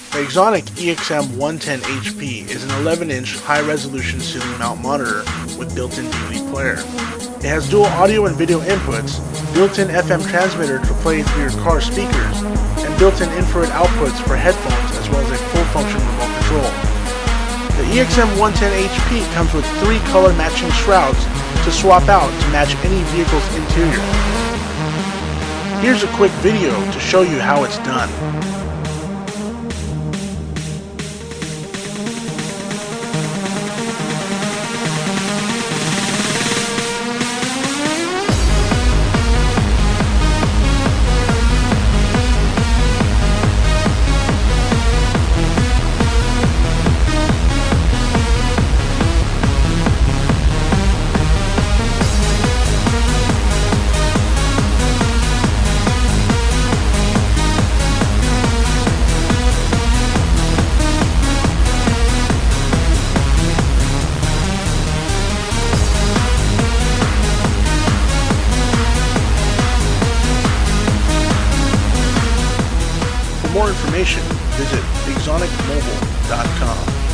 The Exonic EXM 110HP is an 11-inch high-resolution ceiling mount monitor with built-in DVD player. It has dual audio and video inputs, built-in FM transmitter to play through your car speakers, and built-in infrared outputs for headphones as well as a full-function remote control. The EXM 110HP comes with 3 color matching shrouds to swap out to match any vehicle's interior. Here's a quick video to show you how it's done. For more information, visit exonicmobile.com.